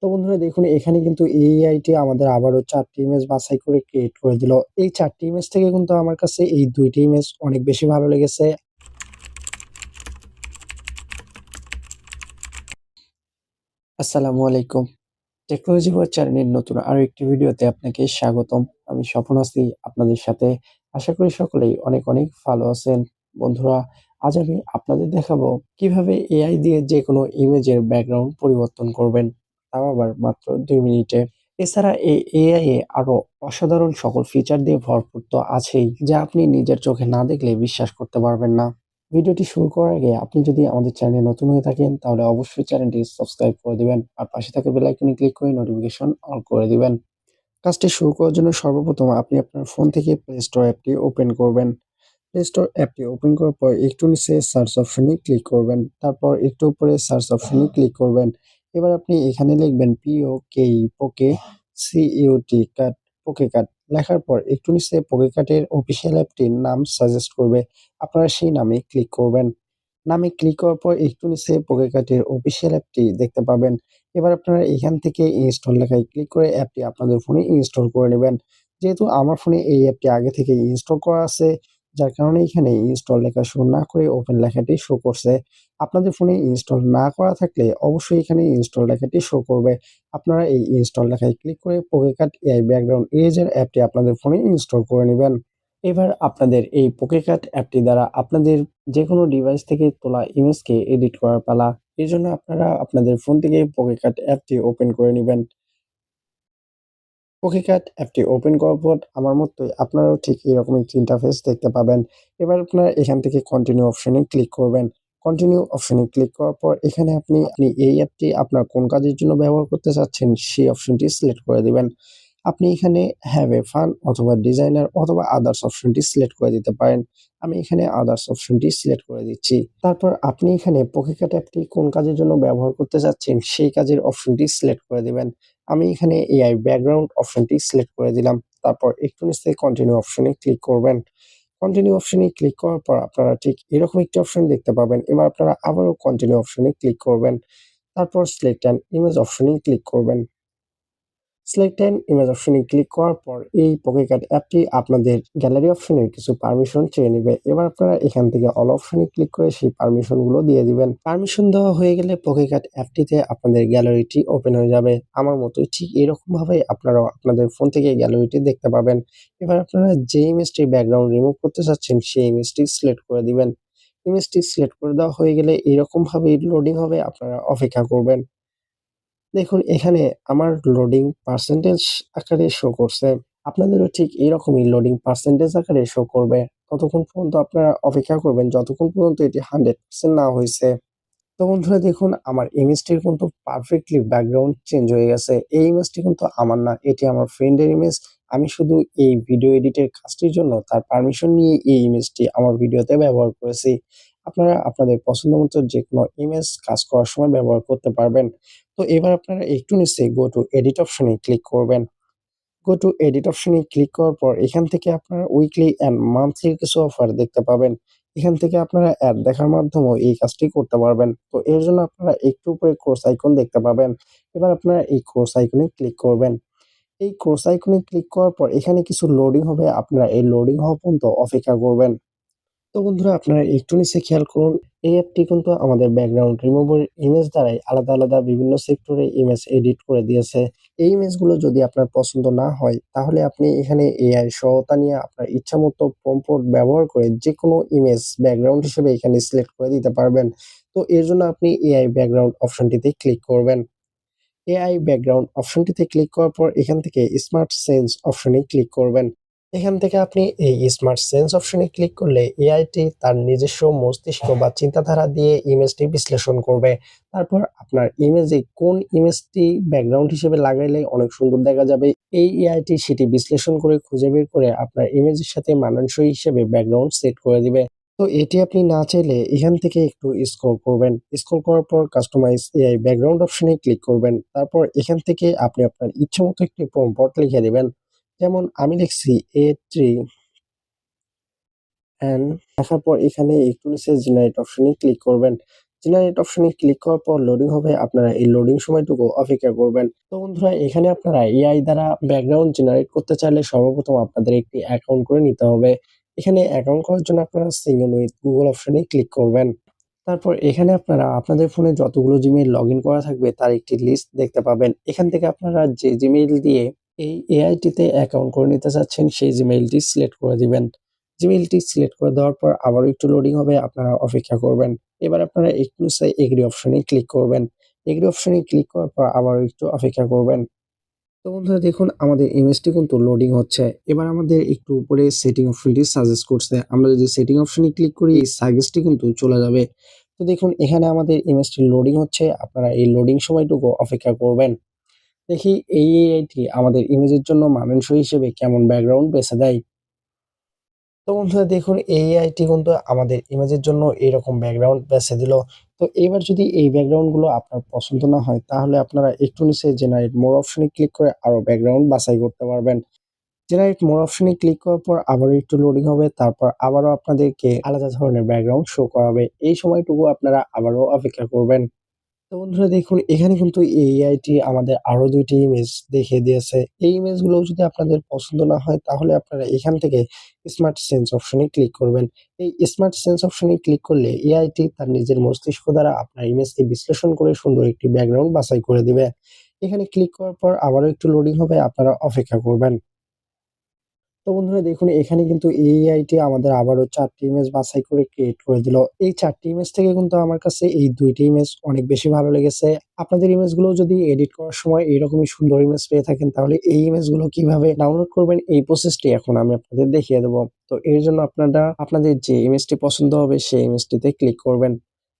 তো বন্ধুরা দেখুন এখানে কিন্তু এআইটি আমাদের আবারও ৪ টি ইমেজ বাছাই করে ক্রিয়েট করে দিল। এই ৪ টি ইমেজ থেকে কিন্তু আমার কাছে এই ২ টি ইমেজ অনেক বেশি ভালো লেগেছে। আসসালামু আলাইকুম। টেকনোলজি ওয়ার্ল্ড চ্যানেলের নতুন আরো একটি ভিডিওতে আপনাকে স্বাগতম। আমি স্বপন আছি আপনাদের সাথে। আশা করি সকলেই অনেক, অনেক ভালো আছেন। বন্ধুরা, আজ আমি আপনাদের দেখাবো কিভাবে এআই দিয়ে যেকোনো ইমেজের ব্যাকগ্রাউন্ড পরিবর্তন করবেন। তাও আবার মাত্র ২ মিনিটে। এছাড়া এই এআই এ আরো অসাধারণ সকল ফিচার দিয়ে ভরপুর তো আছেই, যা আপনি নিজের চোখে না দেখলে বিশ্বাস করতে পারবেন না। ভিডিওটি শুরু করার আগে আপনি যদি আমাদের চ্যানেলে নতুন হয়ে থাকেন তাহলে অবশ্যই চ্যানেলটি সাবস্ক্রাইব করে দিবেন আর পাশে থাকা বেল আইকনে ক্লিক করে নোটিফিকেশন অন করে দিবেন। কাজটি শুরু করার জন্য সর্বপ্রথম আপনি আপনার ফোন থেকে প্লে স্টোর অ্যাপটি ওপেন করবেন। প্লে স্টোর অ্যাপটি ওপেন করার পর একটু নিচে সার্চ অপশনে ক্লিক করবেন। তারপর একটু উপরে সার্চ অপশনে ক্লিক করবেন। এবার আপনি এখানে লিখবেন পোকে কাট পোকে কাট লেখার পর একটু নিচে পোকে কাটের অফিসিয়াল অ্যাপটির নাম সাজেস্ট করবে। আপনারা সেই নামে ক্লিক করবেন। নামে ক্লিক করার পর একটু নিচে পোকেকাটের অফিসিয়াল অ্যাপটি দেখতে পাবেন। এবার আপনারা এখান থেকে ইনস্টল লেখায় ক্লিক করে অ্যাপটি আপনাদের ফোনে ইনস্টল করে নেবেন। যেহেতু আমার ফোনে এই অ্যাপটি আগে থেকেই ইনস্টল করা আছে, যার কারণে এখানে ইনস্টল লেখা শো না করে ওপেন লেখাটি শো করছে। আপনাদের ফোনে ইনস্টল না করা থাকলে অবশ্যই এখানে ইনস্টল লেখাটি শো করবে। আপনারা এই ইনস্টল লেখায় ক্লিক করে পোকেকাট এআই ব্যাকগ্রাউন্ড ইরেজার অ্যাপটি আপনাদের ফোনে ইনস্টল করে নিবেন। এবার আপনাদের এই পোকেকাট অ্যাপটি দ্বারা আপনাদের যেকোনো ডিভাইস থেকে তোলা ইমেজকে এডিট করার পালা। এজন্য আপনারা আপনাদের ফোন থেকে পোকেকাট অ্যাপটি ওপেন করে নিবেন। পোকেকাট অ্যাপটি ওপেন করার পর আমার মতোই আপনারাও ঠিক এরকম একটি ইন্টারফেস দেখতে পাবেন। এবার আপনারা এখান থেকে কন্টিনিউ অপশনে ক্লিক করবেন। কন্টিনিউ অপশনে ক্লিক করার পর এখানে আপনি এই অ্যাপটি আপনার কোন কাজের জন্য ব্যবহার করতে চাচ্ছেন সেই অপশনটি সিলেক্ট করে দিবেন। আপনি এখানে হ্যাভ এ ফান অথবা ডিজাইনার অথবা আদার্স অপশনটি সিলেক্ট করে দিতে পারেন। আমি এখানে আদার্স অপশনটি সিলেক্ট করে দিচ্ছি। তারপর আপনি এখানে পোকেকাট অ্যাপটি কোন কাজের জন্য ব্যবহার করতে চাচ্ছেন সেই কাজের অপশনটি সিলেক্ট করে দিবেন। আমি এখানে এআই ব্যাকগ্রাউন্ড অপশনটি সিলেক্ট করে দিলাম। তারপর একটু নিচে কন্টিনিউ অপশনে ক্লিক করবেন। কন্টিনিউ অপশনে ক্লিক করার পর আপনারা ঠিক এরকম একটি অপশন দেখতে পাবেন। এবার আপনারা আবারও কন্টিনিউ অপশনে ক্লিক করবেন। তারপর সিলেক্ট অ্যান ইমেজ অপশনে ক্লিক করবেন। সিলেক্ট অ্যান ইমেজ অপশনে ক্লিক করার পর এই পোকেকাট অ্যাপটি আপনাদের গ্যালারি অপশনের কিছু পারমিশন চেয়ে নিবে। এবার আপনারা এখান থেকে অল অপশনে ক্লিক করে সেই পারমিশন গুলো দিয়ে দিবেন। পারমিশন দেওয়া হয়ে গেলে পোকেকাট অ্যাপটিতে আপনাদের গ্যালারিটি ওপেন হয়ে যাবে। আমার মতোই ঠিক এরকম ভাবে আপনারাও আপনাদের ফোন থেকে গ্যালারিটি দেখতে পাবেন। এবার আপনারা যে ইমেজটির ব্যাকগ্রাউন্ড রিমুভ করতে চাচ্ছেন সেই ইমেজটি সিলেক্ট করে দিবেন। ইমেজটি সিলেক্ট করে দেওয়া হয়ে গেলে এরকম ভাবেই লোডিং হবে, আপনারা অপেক্ষা করবেন। দেখুন এখানে আমার লোডিং পার্সেন্টেজ আকারে শো করছে। আপনাদেরও ঠিক এরকমই লোডিং পার্সেন্টেজ আকারে শো করবে। ততক্ষণ পর্যন্ত আপনারা অপেক্ষা করবেন যতক্ষণ পর্যন্ত এটি 100% না হইছে। তো বন্ধুরা দেখুন আমার ইমেজটির কিন্তু পারফেক্টলি ব্যাকগ্রাউন্ড চেঞ্জ হয়ে গেছে। এই ইমেজটি কিন্তু আমার না, এটি আমার ফ্রেন্ডের ইমেজ। আমি শুধু এই ভিডিও এডিটের কাজটির জন্য তার পারমিশন নিয়ে এই ইমেজটি আমার ভিডিওতে ব্যবহার করেছি। আপনারা আপনাদের পছন্দ মতো যেকোনো ইমেজ কাজ করার সময় ব্যবহার করতে পারবেন। তো এবার আপনারা একটু নিচে গো টু এডিট অপশনে ক্লিক করবেন। গো টু এডিট অপশনে ক্লিক করার পর এখান থেকে আপনারা উইকলি অ্যান্ড মান্থলি কিছু অফার দেখতে পাবেন। এখান থেকে আপনারা অ্যাড দেখার মাধ্যমেও এই কাজটি করতে পারবেন। তো এর জন্য আপনারা একটু উপরে ক্রস আইকন দেখতে পাবেন। এবার আপনারা এই ক্রস আইকনে ক্লিক করবেন। এই ক্রস আইকনে ক্লিক করার পর এখানে কিছু লোডিং হবে। আপনারা এই লোডিং হওয়া পর্যন্ত অপেক্ষা করবেন। তো বন্ধুরা আপনারা একটু নিচে খেয়াল করুন, এই অ্যাপটি কিন্তু আমাদের ব্যাকগ্রাউন্ড রিমুভার ইমেজ দ্বারাই আলাদা, আলাদা বিভিন্ন সেক্টরে ইমেজ এডিট করে দিয়েছে। এই ইমেজগুলো যদি আপনার পছন্দ না হয় তাহলে আপনি এখানে এআই সহায়তা নিয়ে আপনার ইচ্ছামতো প্রম্পট ব্যবহার করে যেকোনো ইমেজ ব্যাকগ্রাউন্ড হিসেবে এখানে সিলেক্ট করে দিতে পারবেন। তো এর জন্য আপনি এআই ব্যাকগ্রাউন্ড অপশনটিতে ক্লিক করবেন। এআই ব্যাকগ্রাউন্ড অপশনটিতে ক্লিক করার পর এখান থেকে স্মার্ট সেন্স অপশনে ক্লিক করবেন। এখান থেকে আপনি এই স্মার্ট সেন্স অপশনে ক্লিক করলে এআইটি তার নিজস্ব মস্তিষ্ক বা চিন্তাধারা দিয়ে ইমেজটি বিশ্লেষণ করবে। তারপর আপনার ইমেজে কোন ইমেজটি ব্যাকগ্রাউন্ড হিসেবে লাগাইলে অনেক সুন্দর দেখা যাবে, এই এআইটি সেটি বিশ্লেষণ করে খুঁজে বের করে আপনার ইমেজের সাথে মানানসই হিসেবে ব্যাকগ্রাউন্ড সেট করে দিবে। তো এটি আপনি না চাইলে এখান থেকে একটু স্ক্রল করবেন। স্ক্রল করার পর কাস্টমাইজ এআই ব্যাকগ্রাউন্ড অপশনে ক্লিক করবেন। তারপর এখান থেকে আপনি আপনার ইচ্ছামতো একটি প্রম্পট লিখে দিবেন। যেমন আমি লিখছি A3 অ্যান্ড লেখার পর এখানে একটু নিচে জেনারেট অপশনে ক্লিক করবেন। জেনারেট অপশনে ক্লিক করার পর লোডিং হবে। আপনারা এই লোডিং সময়টুকু অপেক্ষা করবেন। তো বন্ধুরা এখানে আপনারা এআই দ্বারা ব্যাকগ্রাউন্ড জেনারেট করতে চাইলে সর্বপ্রথম আপনাদের একটি অ্যাকাউন্ট করে নিতে হবে। এখানে অ্যাকাউন্ট করার জন্য আপনারা সিং ইন উইথ গুগল অপশনে ক্লিক করবেন। তারপর এখানে আপনারা আপনাদের ফোনে যতগুলো জিমেইল লগইন করা থাকবে তার একটি লিস্ট দেখতে পাবেন। এখান থেকে আপনারা যে জিমেইল দিয়ে এই এআইটিতে অ্যাকাউন্ট করে নিতে চাচ্ছেন সেই জিমেইলটি সিলেক্ট করে দিবেন। জিমেইলটি সিলেক্ট করে দেওয়ার পর আবারও একটু লোডিং হবে, আপনারা অপেক্ষা করবেন। এবার আপনারা একটু এগ্রি অপশনে ক্লিক করবেন। এগ্রি অপশনে ক্লিক করার পর আবারও একটু অপেক্ষা করবেন। তো বন্ধুরা দেখুন আমাদের ইমেজটি কিন্তু লোডিং হচ্ছে। এবার আমাদের একটু উপরে সেটিং অপশনটি সাজেস্ট করছে। আমরা যদি সেটিং অপশনে ক্লিক করি এই সাজেস্টটি কিন্তু চলে যাবে। তো দেখুন এখানে আমাদের ইমেজটি লোডিং হচ্ছে। আপনারা এই লোডিং সময়টুকু অপেক্ষা করবেন। দেখি এই এআইটি আমাদের ইমেজের জন্য মানানসই হিসেবে কেমন ব্যাকগ্রাউন্ড বেছে দেয়। তো বন্ধুরা দেখুন এই এআইটি কিন্তু আমাদের ইমেজের জন্য এরকম ব্যাকগ্রাউন্ড বেছে দিল। তো এবার যদি এই ব্যাকগ্রাউন্ড গুলো আপনার পছন্দ না হয় তাহলে আপনারা একটু নিচে জেনারেট মোর অপশনে ক্লিক করে আরো ব্যাকগ্রাউন্ড বাছাই করতে পারবেন। জেনারেট মোর অপশনে ক্লিক করার পর আবারও একটু লোডিং হবে। তারপর আবারও আপনাদেরকে আলাদা ধরনের ব্যাকগ্রাউন্ড শো করাবে। এই সময়টুকু আপনারা আবারও অপেক্ষা করবেন। তো বন্ধুরা দেখুন এখানে কিন্তু এই এআইটি আমাদের আরো ২ টি ইমেজ দেখিয়ে দিয়েছে। এই ইমেজগুলো যদি আপনাদের পছন্দ না হয় তাহলে আপনারা এখান থেকে স্মার্ট সেন্স অপশনে ক্লিক করবেন। এই স্মার্ট সেন্স অপশনে ক্লিক করলে এআইটি তার নিজের মস্তিষ্ক দ্বারা আপনার ইমেজকে বিশ্লেষণ করে সুন্দর একটি ব্যাকগ্রাউন্ড বাছাই করে দিবে। এখানে ক্লিক করার পর আবারও একটু লোডিং হবে, আপনারা অপেক্ষা করবেন। তো বন্ধুরা দেখুন এখানে কিন্তু এআইটি আমাদের আবারও ৪ টি ইমেজ বাছাই করে ক্রিয়েট করে দিল। এই ৪ টি ইমেজ থেকে কিন্তু আমার কাছে এই ২ টি ইমেজ অনেক বেশি ভালো লেগেছে। আপনাদের ইমেজগুলো যদি এডিট করার সময় এরকমই সুন্দর ইমেজ পেয়ে থাকেন তাহলে এই ইমেজগুলো কিভাবে ডাউনলোড করবেন এই প্রসেসটি এখন আমি আপনাদের দেখিয়ে দেব। তো এর জন্য আপনারা আপনাদের যে ইমেজটি পছন্দ হবে সেই ইমেজটিতে ক্লিক করবেন।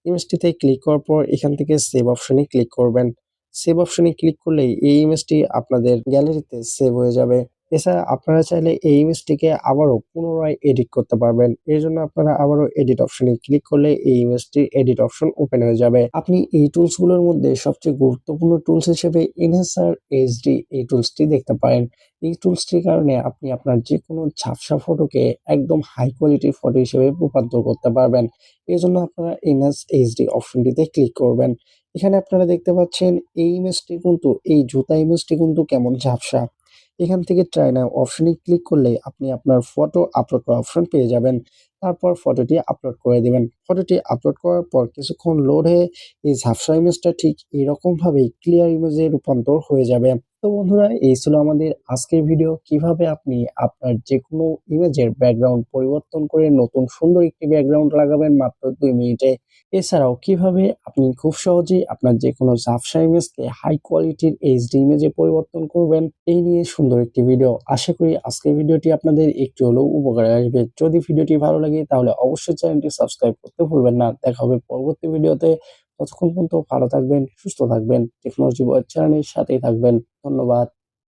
ইমেজটিতে ক্লিক করার পর এখান থেকে সেভ অপশনে ক্লিক করবেন। সেভ অপশনে ক্লিক করলেই এই ইমেজটি আপনাদের গ্যালারিতে সেভ হয়ে যাবে। এছাড়া আপনারা চাইলে এই ইমেজটিকে আবারও পুনরায় এডিট করতে পারবেন। এর জন্য আপনারা আবারও এডিট অপশনে ক্লিক করলে এই ইমেজটির এডিট অপশন ওপেন হয়ে যাবে। আপনি এই টুলস গুলোর মধ্যে সবচেয়ে গুরুত্বপূর্ণ টুলস হিসেবে এনহ্যান্সার এইচডি এই টুলসটি দেখতে পারেন। এই টুলসটির কারণে আপনি আপনার যেকোনো ঝাপসা ফটোকে একদম হাই কোয়ালিটির ফটো হিসেবে রূপান্তর করতে পারবেন। এজন্য আপনারা এনহ্যান্স এইচডি অপশনটিতে ক্লিক করবেন। এখানে আপনারা দেখতে পাচ্ছেন এই ইমেজটি কিন্তু এই জুতা ইমেজটি কিন্তু কেমন ঝাপসা। এখান থেকে ট্রাই নাও অপশনে ক্লিক করলে আপনি আপনার ফটো আপলোড করার অপশন পেয়ে যাবেন। তারপর ফটোটি আপলোড করে দিবেন। ফটোটি আপলোড করার পর কিছুক্ষণ লোড হয়ে এই ঝাপসা ইমেজটা ঠিক এরকমভাবেই ক্লিয়ার ইমেজে রূপান্তর হয়ে যাবে। তো বন্ধুরা এই ছিল আমাদের আজকের ভিডিও। কিভাবে আপনি আপনার যেকোনো ইমেজের ব্যাকগ্রাউন্ড পরিবর্তন করে নতুন সুন্দর একটি ব্যাকগ্রাউন্ড লাগাবেন মাত্র ২ মিনিটে। এছাড়াও কিভাবে আপনি খুব সহজেই আপনার যেকোনো ঝাপসা ইমেজকে হাই কোয়ালিটির এইচডি ইমেজে পরিবর্তন করবেন এই নিয়ে সুন্দর একটি ভিডিও। আশা করি আজকের ভিডিওটি আপনাদের একটু হলেও উপকারে আসবে। যদি ভিডিওটি ভালো লাগে তাহলে অবশ্যই চ্যানেলটি সাবস্ক্রাইব করতে ভুলবেন না। দেখা হবে পরবর্তী ভিডিওতে। ততক্ষণ পর্যন্ত ভালো থাকবেন, সুস্থ থাকবেন। টেকনোলজি বয়েজ চ্যানেলের সাথেই থাকবেন। ধন্যবাদ।